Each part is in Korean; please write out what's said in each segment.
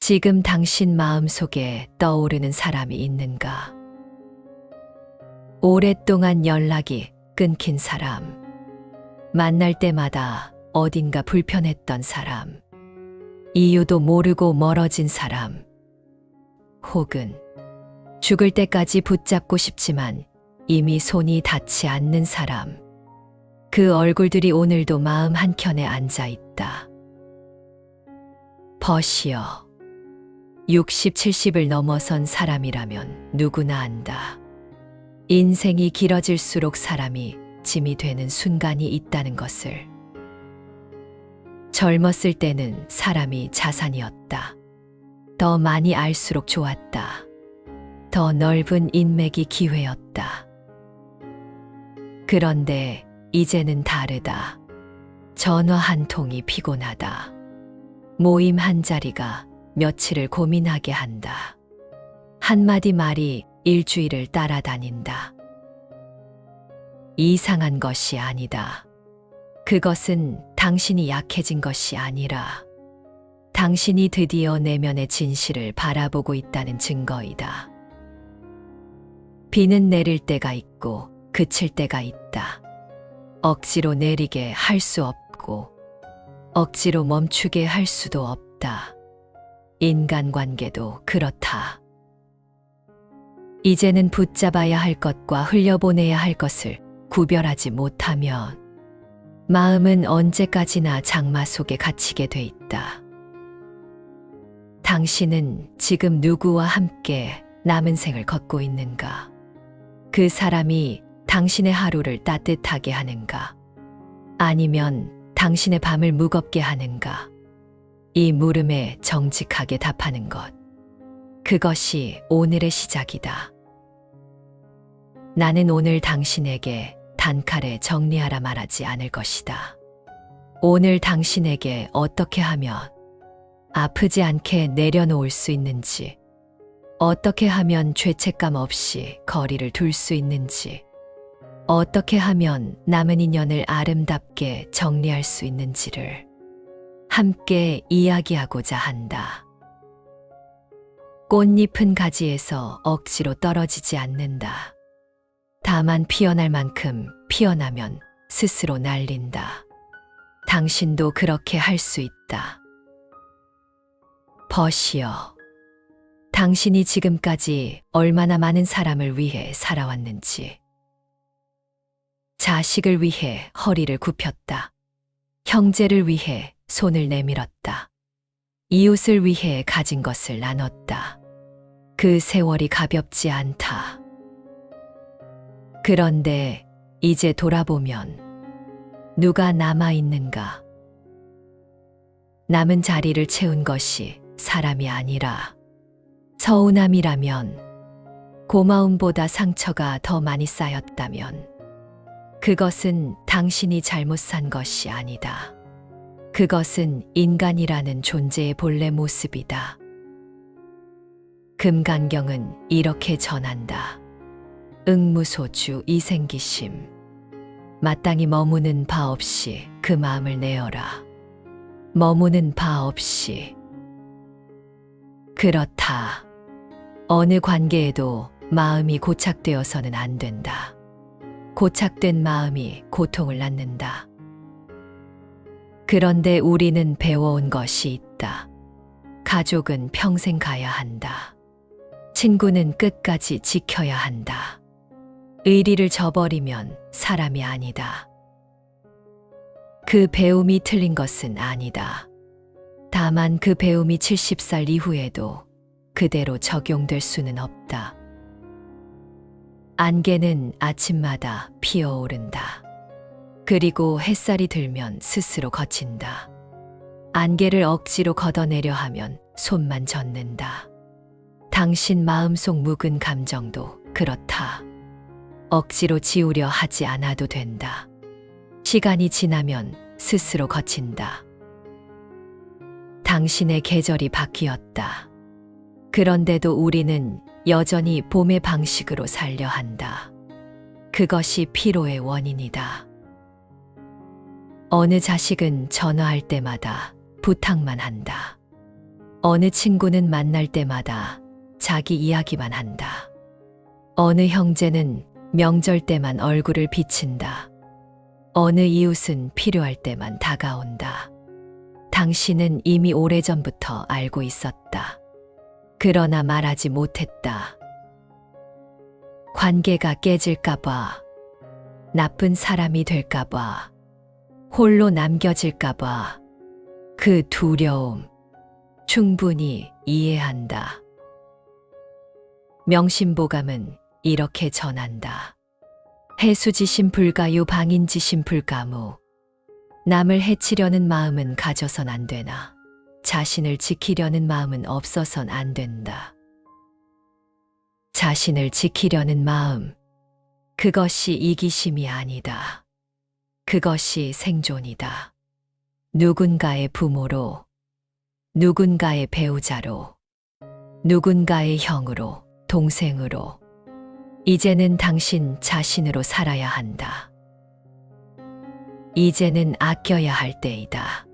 지금 당신 마음속에 떠오르는 사람이 있는가? 오랫동안 연락이 끊긴 사람, 만날 때마다 어딘가 불편했던 사람, 이유도 모르고 멀어진 사람, 혹은 죽을 때까지 붙잡고 싶지만 이미 손이 닿지 않는 사람, 그 얼굴들이 오늘도 마음 한켠에 앉아 있다. 벗이여, 60, 70을 넘어선 사람이라면 누구나 안다. 인생이 길어질수록 사람이 짐이 되는 순간이 있다는 것을. 젊었을 때는 사람이 자산이었다. 더 많이 알수록 좋았다. 더 넓은 인맥이 기회였다. 그런데 이제는 다르다. 전화 한 통이 피곤하다. 모임 한 자리가 며칠을 고민하게 한다. 한마디 말이 일주일을 따라다닌다. 이상한 것이 아니다. 그것은 당신이 약해진 것이 아니라 당신이 드디어 내면의 진실을 바라보고 있다는 증거이다. 비는 내릴 때가 있고 그칠 때가 있다. 억지로 내리게 할 수 없고 억지로 멈추게 할 수도 없다. 인간관계도 그렇다. 이제는 붙잡아야 할 것과 흘려보내야 할 것을 구별하지 못하면 마음은 언제까지나 장마 속에 갇히게 돼 있다. 당신은 지금 누구와 함께 남은 생을 걷고 있는가? 그 사람이 당신의 하루를 따뜻하게 하는가? 아니면 당신의 밤을 무겁게 하는가? 이 물음에 정직하게 답하는 것. 그것이 오늘의 시작이다. 나는 오늘 당신에게 단칼에 정리하라 말하지 않을 것이다. 오늘 당신에게 어떻게 하면 아프지 않게 내려놓을 수 있는지, 어떻게 하면 죄책감 없이 거리를 둘 수 있는지, 어떻게 하면 남은 인연을 아름답게 정리할 수 있는지를 함께 이야기하고자 한다. 꽃잎은 가지에서 억지로 떨어지지 않는다. 다만 피어날 만큼 피어나면 스스로 날린다. 당신도 그렇게 할 수 있다. 벗이여, 당신이 지금까지 얼마나 많은 사람을 위해 살아왔는지. 자식을 위해 허리를 굽혔다. 형제를 위해 손을 내밀었다. 이웃을 위해 가진 것을 나눴다. 그 세월이 가볍지 않다. 그런데 이제 돌아보면 누가 남아있는가? 남은 자리를 채운 것이 사람이 아니라 서운함이라면, 고마움보다 상처가 더 많이 쌓였다면 그것은 당신이 잘못 산 것이 아니다. 그것은 인간이라는 존재의 본래 모습이다. 금강경은 이렇게 전한다. 응무소주 이생기심. 마땅히 머무는 바 없이 그 마음을 내어라. 머무는 바 없이. 그렇다. 어느 관계에도 마음이 고착되어서는 안 된다. 고착된 마음이 고통을 낳는다. 그런데 우리는 배워온 것이 있다. 가족은 평생 가야 한다. 친구는 끝까지 지켜야 한다. 의리를 저버리면 사람이 아니다. 그 배움이 틀린 것은 아니다. 다만 그 배움이 70살 이후에도 그대로 적용될 수는 없다. 안개는 아침마다 피어오른다. 그리고 햇살이 들면 스스로 걷힌다. 안개를 억지로 걷어내려 하면 손만 젖는다. 당신 마음속 묵은 감정도 그렇다. 억지로 지우려 하지 않아도 된다. 시간이 지나면 스스로 걷힌다. 당신의 계절이 바뀌었다. 그런데도 우리는 여전히 봄의 방식으로 살려 한다. 그것이 피로의 원인이다. 어느 자식은 전화할 때마다 부탁만 한다. 어느 친구는 만날 때마다 자기 이야기만 한다. 어느 형제는 명절 때만 얼굴을 비친다. 어느 이웃은 필요할 때만 다가온다. 당신은 이미 오래전부터 알고 있었다. 그러나 말하지 못했다. 관계가 깨질까봐, 나쁜 사람이 될까봐, 홀로 남겨질까봐, 그 두려움 충분히 이해한다. 명심보감은 이렇게 전한다. 해수지심 불가유 방인지심 불가무. 남을 해치려는 마음은 가져선 안 되나 자신을 지키려는 마음은 없어선 안 된다. 자신을 지키려는 마음, 그것이 이기심이 아니다. 그것이 생존이다. 누군가의 부모로, 누군가의 배우자로, 누군가의 형으로, 동생으로, 이제는 당신 자신으로 살아야 한다. 이제는 아껴야 할 때이다.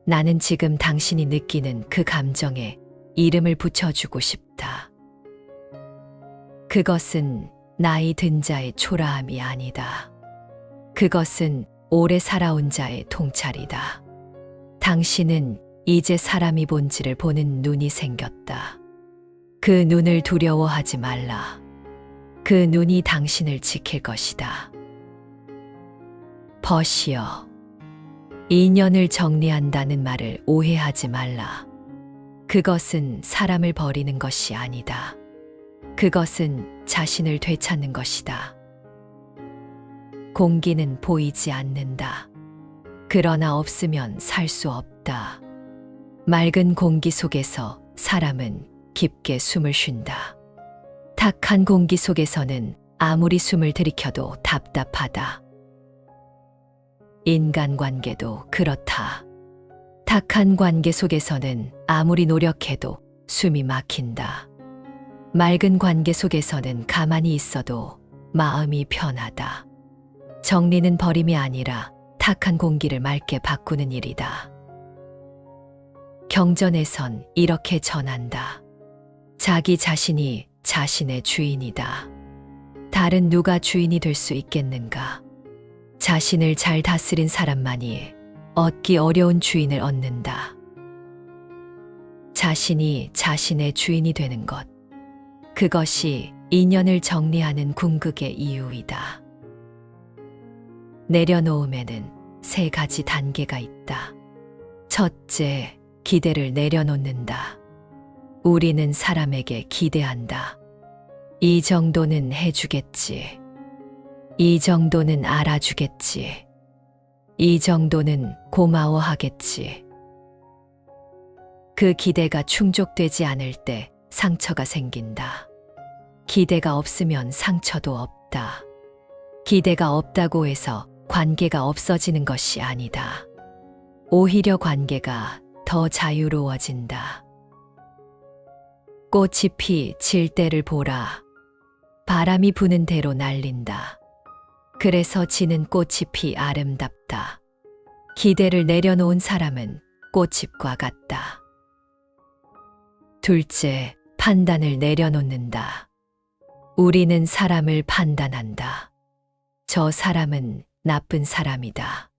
나는 지금 당신이 느끼는 그 감정에 이름을 붙여주고 싶다. 그것은 나이 든 자의 초라함이 아니다. 그것은 오래 살아온 자의 통찰이다. 당신은 이제 사람이 본질을 보는 눈이 생겼다. 그 눈을 두려워하지 말라. 그 눈이 당신을 지킬 것이다. 벗이여, 인연을 정리한다는 말을 오해하지 말라. 그것은 사람을 버리는 것이 아니다. 그것은 자신을 되찾는 것이다. 공기는 보이지 않는다. 그러나 없으면 살 수 없다. 맑은 공기 속에서 사람은 깊게 숨을 쉰다. 탁한 공기 속에서는 아무리 숨을 들이켜도 답답하다. 인간관계도 그렇다. 탁한 관계 속에서는 아무리 노력해도 숨이 막힌다. 맑은 관계 속에서는 가만히 있어도 마음이 편하다. 정리는 버림이 아니라 탁한 공기를 맑게 바꾸는 일이다. 경전에선 이렇게 전한다. 자기 자신이 자신의 주인이다. 다른 누가 주인이 될 수 있겠는가? 자신을 잘 다스린 사람만이 얻기 어려운 주인을 얻는다. 자신이 자신의 주인이 되는 것. 그것이 인연을 정리하는 궁극의 이유이다. 내려놓음에는 3가지 단계가 있다. 첫째, 기대를 내려놓는다. 우리는 사람에게 기대한다. 이 정도는 해주겠지. 이 정도는 알아주겠지. 이 정도는 고마워하겠지. 그 기대가 충족되지 않을 때 상처가 생긴다. 기대가 없으면 상처도 없다. 기대가 없다고 해서 관계가 없어지는 것이 아니다. 오히려 관계가 더 자유로워진다. 꽃이 질 때를 보라. 바람이 부는 대로 날린다. 그래서 지는 꽃잎이 아름답다. 기대를 내려놓은 사람은 꽃잎과 같다. 둘째, 판단을 내려놓는다. 우리는 사람을 판단한다. 저 사람은 나쁜 사람이다.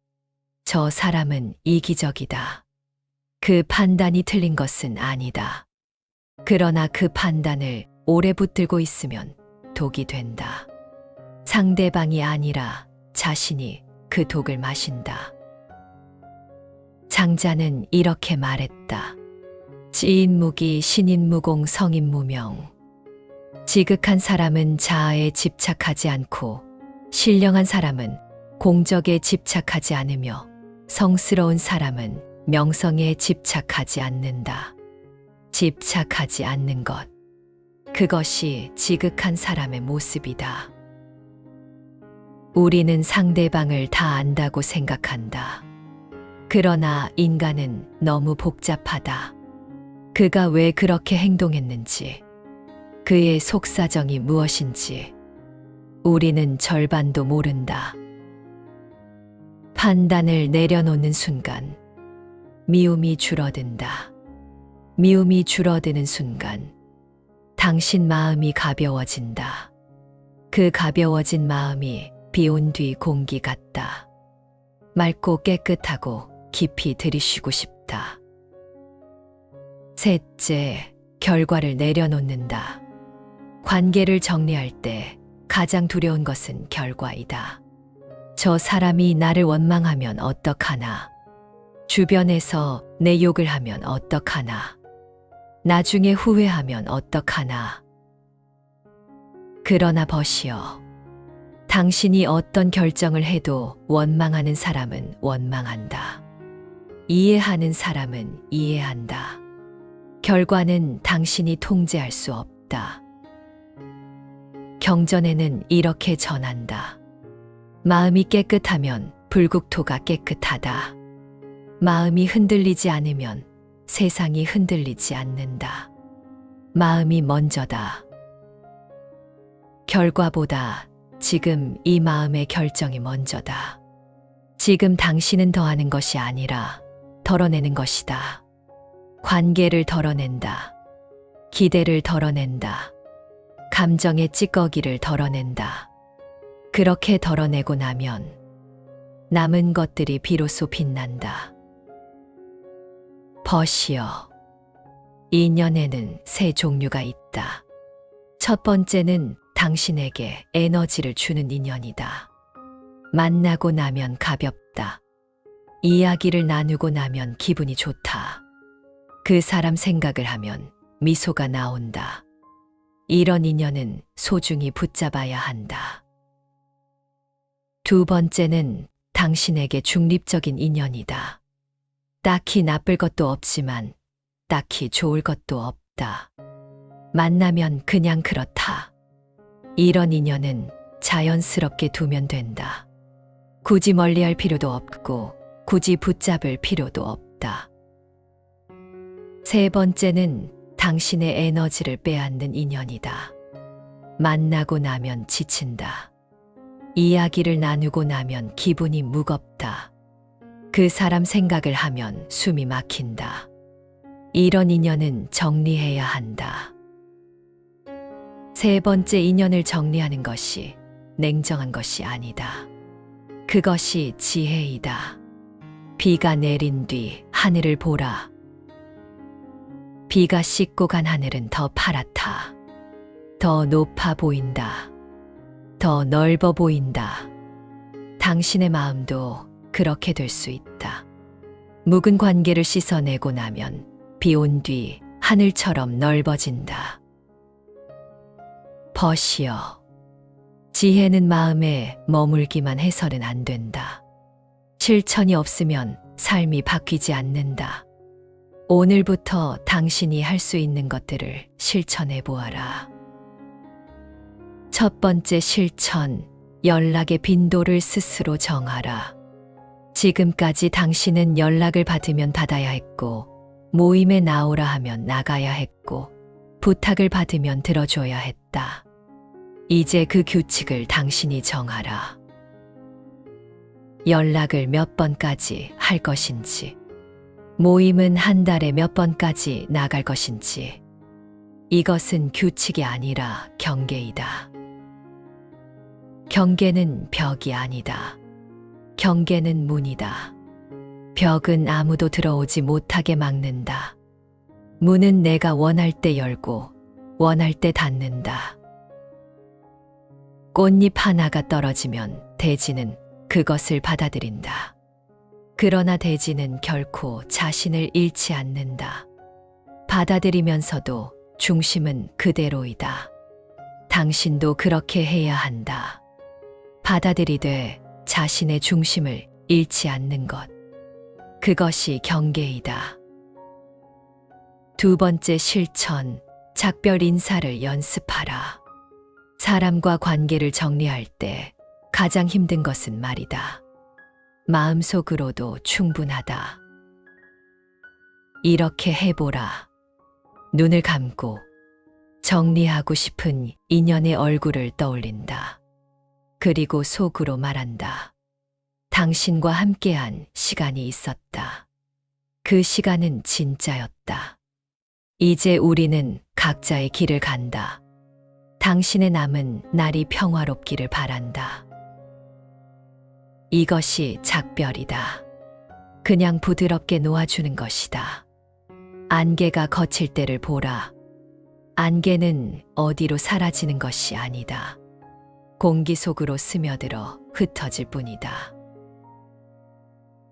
저 사람은 이기적이다. 그 판단이 틀린 것은 아니다. 그러나 그 판단을 오래 붙들고 있으면 독이 된다. 상대방이 아니라 자신이 그 독을 마신다. 장자는 이렇게 말했다. 지인무기 신인무공 성인무명. 지극한 사람은 자아에 집착하지 않고 신령한 사람은 공적에 집착하지 않으며 성스러운 사람은 명성에 집착하지 않는다. 집착하지 않는 것. 그것이 지극한 사람의 모습이다. 우리는 상대방을 다 안다고 생각한다. 그러나 인간은 너무 복잡하다. 그가 왜 그렇게 행동했는지, 그의 속사정이 무엇인지 우리는 절반도 모른다. 판단을 내려놓는 순간 미움이 줄어든다. 미움이 줄어드는 순간 당신 마음이 가벼워진다. 그 가벼워진 마음이 비온 뒤 공기 같다. 맑고 깨끗하고 깊이 들이쉬고 싶다. 셋째, 결과를 내려놓는다. 관계를 정리할 때 가장 두려운 것은 결과이다. 저 사람이 나를 원망하면 어떡하나? 주변에서 내 욕을 하면 어떡하나? 나중에 후회하면 어떡하나? 그러나 벗이여. 당신이 어떤 결정을 해도 원망하는 사람은 원망한다. 이해하는 사람은 이해한다. 결과는 당신이 통제할 수 없다. 경전에는 이렇게 전한다. 마음이 깨끗하면 불국토가 깨끗하다. 마음이 흔들리지 않으면 세상이 흔들리지 않는다. 마음이 먼저다. 결과보다 지금 이 마음의 결정이 먼저다. 지금 당신은 더하는 것이 아니라 덜어내는 것이다. 관계를 덜어낸다. 기대를 덜어낸다. 감정의 찌꺼기를 덜어낸다. 그렇게 덜어내고 나면 남은 것들이 비로소 빛난다. 벗이여. 인연에는 세 종류가 있다. 첫 번째는 당신에게 에너지를 주는 인연이다. 만나고 나면 가볍다. 이야기를 나누고 나면 기분이 좋다. 그 사람 생각을 하면 미소가 나온다. 이런 인연은 소중히 붙잡아야 한다. 두 번째는 당신에게 중립적인 인연이다. 딱히 나쁠 것도 없지만 딱히 좋을 것도 없다. 만나면 그냥 그렇다. 이런 인연은 자연스럽게 두면 된다. 굳이 멀리할 필요도 없고 굳이 붙잡을 필요도 없다. 세 번째는 당신의 에너지를 빼앗는 인연이다. 만나고 나면 지친다. 이야기를 나누고 나면 기분이 무겁다. 그 사람 생각을 하면 숨이 막힌다. 이런 인연은 정리해야 한다. 세 번째 인연을 정리하는 것이 냉정한 것이 아니다. 그것이 지혜이다. 비가 내린 뒤 하늘을 보라. 비가 씻고 간 하늘은 더 파랗다. 더 높아 보인다. 더 넓어 보인다. 당신의 마음도 그렇게 될 수 있다. 묵은 관계를 씻어내고 나면 비 온 뒤 하늘처럼 넓어진다. 벗이여. 지혜는 마음에 머물기만 해서는 안 된다. 실천이 없으면 삶이 바뀌지 않는다. 오늘부터 당신이 할 수 있는 것들을 실천해 보아라. 첫 번째 실천, 연락의 빈도를 스스로 정하라. 지금까지 당신은 연락을 받으면 받아야 했고, 모임에 나오라 하면 나가야 했고, 부탁을 받으면 들어줘야 했다. 이제 그 규칙을 당신이 정하라. 연락을 몇 번까지 할 것인지, 모임은 한 달에 몇 번까지 나갈 것인지, 이것은 규칙이 아니라 경계이다. 경계는 벽이 아니다. 경계는 문이다. 벽은 아무도 들어오지 못하게 막는다. 문은 내가 원할 때 열고 원할 때 닫는다. 꽃잎 하나가 떨어지면 대지는 그것을 받아들인다. 그러나 대지는 결코 자신을 잃지 않는다. 받아들이면서도 중심은 그대로이다. 당신도 그렇게 해야 한다. 받아들이되 자신의 중심을 잃지 않는 것. 그것이 경계이다. 두 번째 실천, 작별 인사를 연습하라. 사람과 관계를 정리할 때 가장 힘든 것은 말이다. 마음속으로도 충분하다. 이렇게 해보라. 눈을 감고 정리하고 싶은 인연의 얼굴을 떠올린다. 그리고 속으로 말한다. 당신과 함께한 시간이 있었다. 그 시간은 진짜였다. 이제 우리는 각자의 길을 간다. 당신의 남은 날이 평화롭기를 바란다. 이것이 작별이다. 그냥 부드럽게 놓아주는 것이다. 안개가 거칠 때를 보라. 안개는 어디로 사라지는 것이 아니다. 공기 속으로 스며들어 흩어질 뿐이다.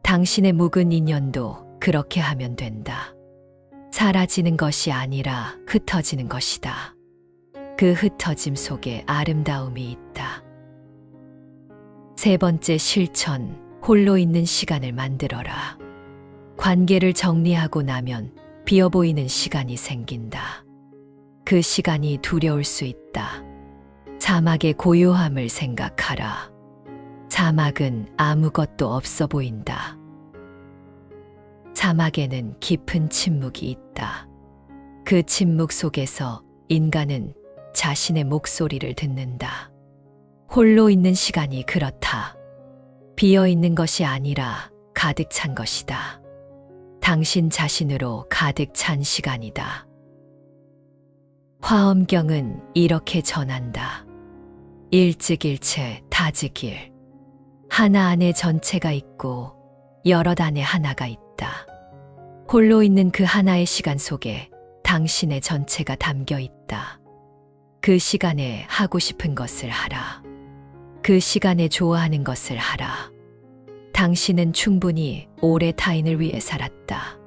당신의 묵은 인연도 그렇게 하면 된다. 사라지는 것이 아니라 흩어지는 것이다. 그 흩어짐 속에 아름다움이 있다. 세 번째 실천, 홀로 있는 시간을 만들어라. 관계를 정리하고 나면 비어 보이는 시간이 생긴다. 그 시간이 두려울 수 있다. 사막의 고요함을 생각하라. 사막은 아무것도 없어 보인다. 사막에는 깊은 침묵이 있다. 그 침묵 속에서 인간은 자신의 목소리를 듣는다. 홀로 있는 시간이 그렇다. 비어 있는 것이 아니라 가득 찬 것이다. 당신 자신으로 가득 찬 시간이다. 화엄경은 이렇게 전한다. 일즉일체 다즉일. 하나 안에 전체가 있고 여럿 안에 하나가 있다. 홀로 있는 그 하나의 시간 속에 당신의 전체가 담겨 있다. 그 시간에 하고 싶은 것을 하라. 그 시간에 좋아하는 것을 하라. 당신은 충분히 오래 타인을 위해 살았다.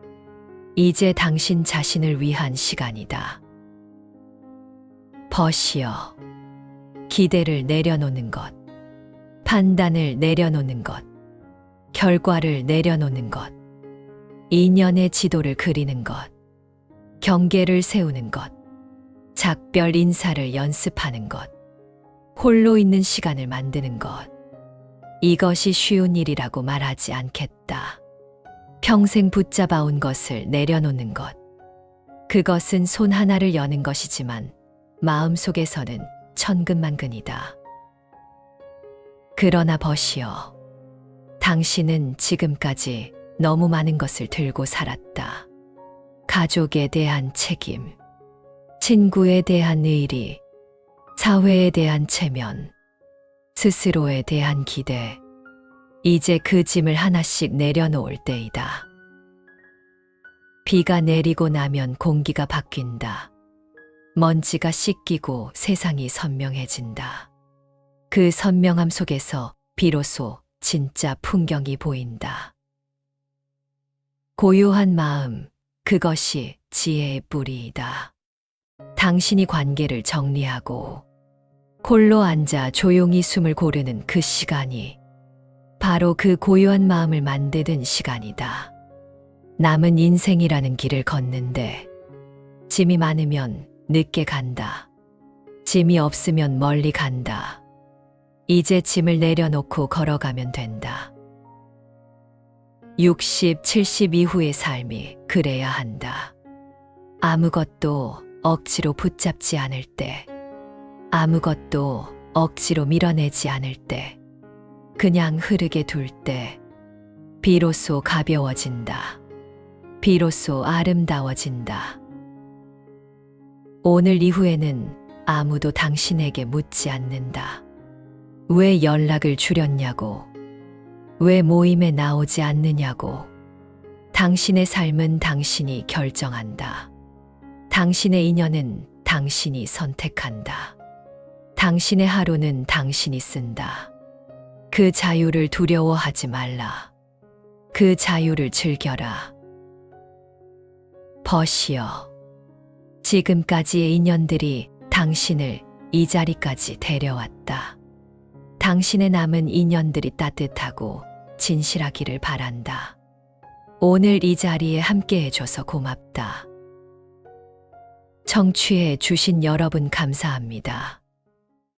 이제 당신 자신을 위한 시간이다. 벗이여. 기대를 내려놓는 것. 판단을 내려놓는 것. 결과를 내려놓는 것. 인연의 지도를 그리는 것. 경계를 세우는 것. 작별 인사를 연습하는 것. 홀로 있는 시간을 만드는 것. 이것이 쉬운 일이라고 말하지 않겠다. 평생 붙잡아온 것을 내려놓는 것. 그것은 손 하나를 여는 것이지만 마음속에서는 천근만근이다. 그러나 벗이여. 당신은 지금까지 너무 많은 것을 들고 살았다. 가족에 대한 책임, 친구에 대한 의리, 사회에 대한 체면, 스스로에 대한 기대. 이제 그 짐을 하나씩 내려놓을 때이다. 비가 내리고 나면 공기가 바뀐다. 먼지가 씻기고 세상이 선명해진다. 그 선명함 속에서 비로소 진짜 풍경이 보인다. 고요한 마음, 그것이 지혜의 뿌리이다. 당신이 관계를 정리하고 홀로 앉아 조용히 숨을 고르는 그 시간이 바로 그 고요한 마음을 만드는 시간이다. 남은 인생이라는 길을 걷는데 짐이 많으면 늦게 간다. 짐이 없으면 멀리 간다. 이제 짐을 내려놓고 걸어가면 된다. 60, 70 이후의 삶이 그래야 한다. 아무것도 억지로 붙잡지 않을 때, 아무것도 억지로 밀어내지 않을 때, 그냥 흐르게 둘 때, 비로소 가벼워진다. 비로소 아름다워진다. 오늘 이후에는 아무도 당신에게 묻지 않는다. 왜 연락을 줄였냐고, 왜 모임에 나오지 않느냐고. 당신의 삶은 당신이 결정한다. 당신의 인연은 당신이 선택한다. 당신의 하루는 당신이 쓴다. 그 자유를 두려워하지 말라. 그 자유를 즐겨라. 벗이여. 지금까지의 인연들이 당신을 이 자리까지 데려왔다. 당신의 남은 인연들이 따뜻하고 진실하기를 바란다. 오늘 이 자리에 함께 해줘서 고맙다. 청취해 주신 여러분 감사합니다.